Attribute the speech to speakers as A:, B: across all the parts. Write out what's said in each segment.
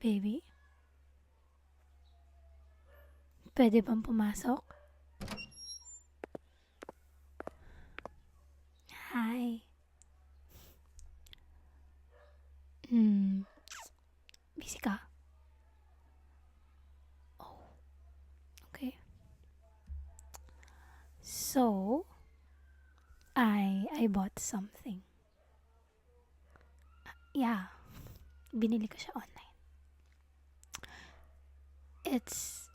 A: Baby, pwede bang pumasok? Hi. Hmm, busy ka? Oh, okay. So, I bought something. Yeah, binili ko siya online. It's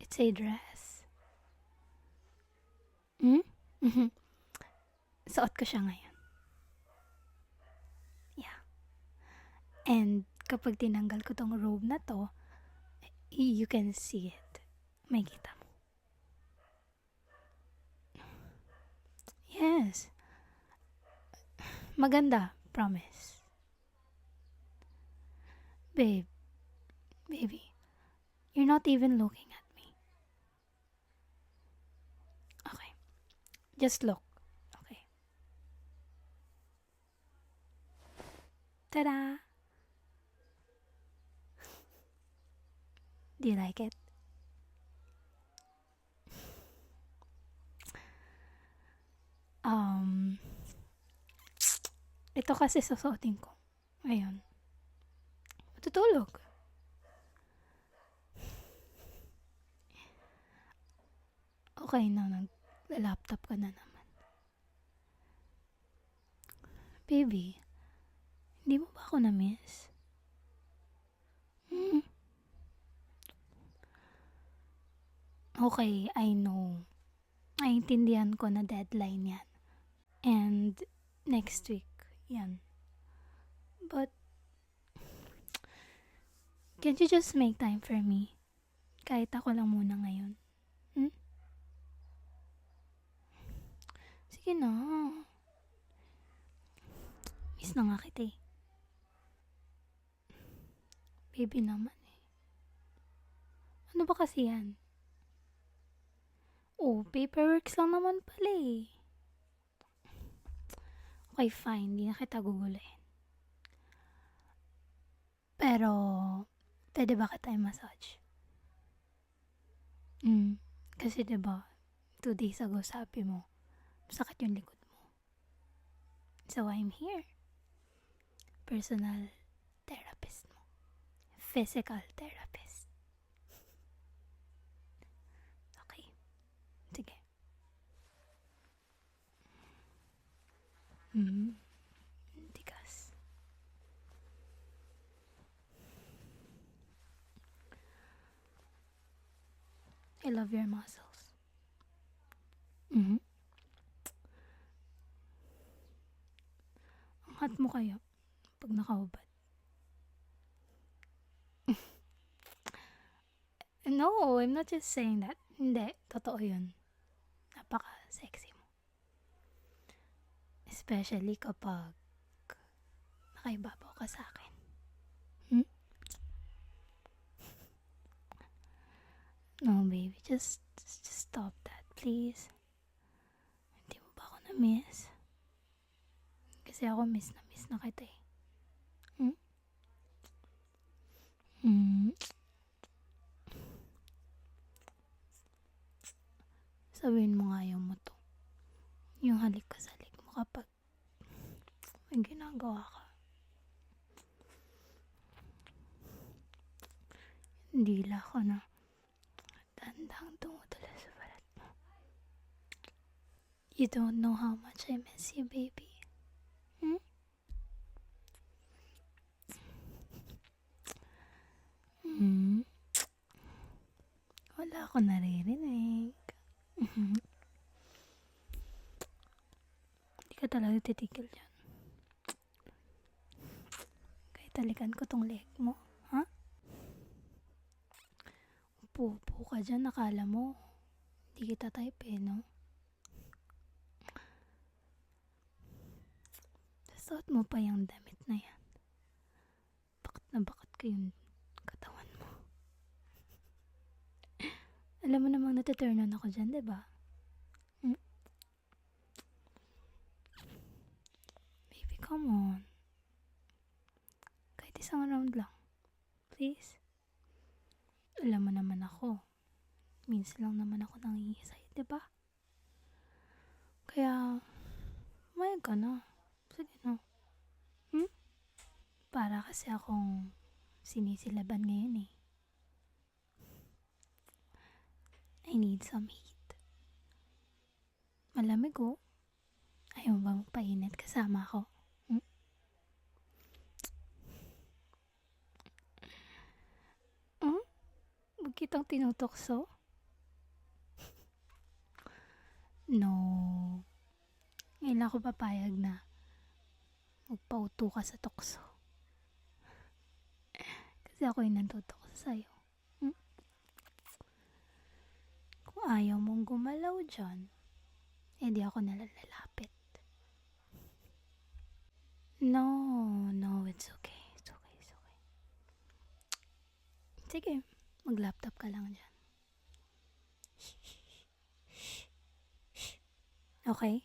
A: it's a dress. Hmm? Mhm. Suot ko siya ngayon. Yeah. And kapag tinanggal ko tong robe na to, you can see it. May kita mo. Yes. Maganda, promise. Babe, baby, you're not even looking at me. Okay, just look. Okay. Ta-da! Do you like it? Um, ito kasi susuotin ko. Ayun. Matutulog. Okay na, nag-laptop ka na naman. Baby, hindi mo ba ako na-miss? Hmm. Okay, I know. Naintindihan ko na deadline yan. And next week, yan. But, can't you just make time for me? Kahit ako lang muna ngayon. Hmm? Sige na. Miss na nga kita eh. Baby naman eh. Ano ba kasi yan? Oh, paperworks lang naman pala eh. Okay, fine. Hindi na kita gugulayin. Pero, pwede ba kita i-massage? Kasi 'di ba 2 days ago sabi mo, sakit yung likod mo. So, I'm here. Personal therapist mo. Physical therapist. Okay. Sige. Hmm. Tigas. I love your muscles. Mhm. Ang hot mo kaya pag nakahubad. No, I'm not just saying that. Hindi, totoo yun. Napaka-sexy mo. Especially kapag nakaibabaw ka sa akin. Hmm? No, baby, just stop that, please. Hindi mo ba ako na-miss? Kasi ako miss na kita eh. Hmm? Hmm. Sabihin mo nga yung mo to. Yung halik ka sa halik mo kapag may ginagawa ka. Dila ko na dandang tumutula sa balat mo. You don't know how much I miss you, baby. Hmm? Hmm? Wala ako naririnig. Hindi ka talaga titigil dyan. Kahit talikan ko tong leg mo. Ha? Upo ka dyan, nakala mo. Hindi kita type eh, no? Suot mo pa yung damit na yan. Bakit na bakit ko yung katawan mo? Alam mo namang natiturn on ako dyan, diba? Hmm? Baby, come on. Kahit isang round lang. office. Alam mo naman ako, minsan lang naman ako nangingi sa'yo, diba? Kaya, mayag ka na. Sige na. Hmm? Para kasi akong sinisilaban ngayon eh. I need some heat. Malamig oh. Ayaw mo ba magpainit kasama ako? Hmm? Hmm? Huwag kitang tinutokso? No. Ngayon ako papayag na magpauto ka sa tukso. Kasi ako yung nantutokso sa'yo. Hmm? Kung ayaw mong gumalaw dyan, edi ako nalalapit. No, it's okay. It's okay, it's okay. Sige, mag-laptop ka lang dyan. Okay?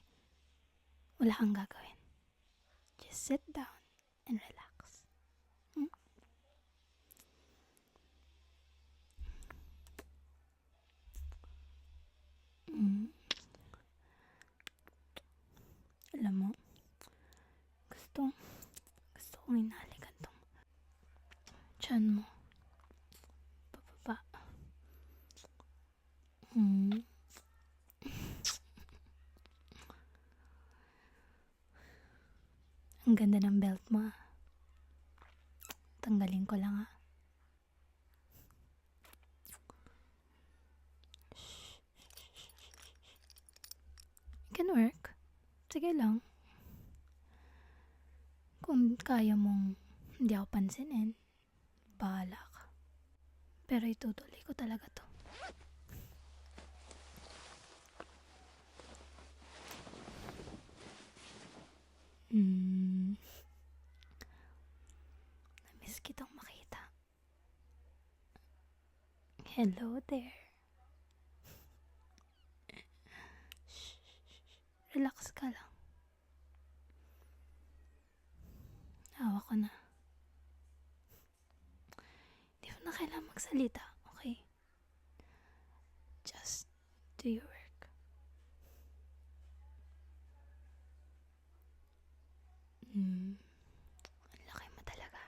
A: Wala kang gagawin. Just sit down and relax. Hmm? Hmm. Alam mo, gusto kong inalikan tong tiyan mo. Pababa. Hmm. Ang ganda ng belt mo ah. Tanggalin ko lang ah. It can work. Sige lang. Kung kaya mong hindi ako pansinin, bahala ka. Pero itutuloy ko talaga to. Namiss kitang makita. Hello there. Relax ka lang. Hawak ko na. Hindi mo na kailangan magsalita, okay? Just do your work. Ang laki mo talaga.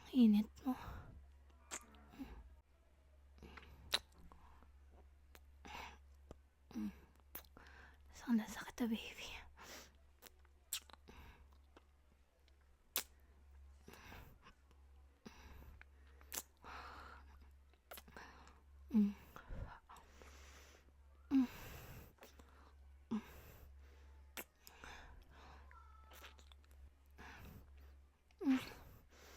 A: Ang init mo. Saan nasa kita, baby? Mm.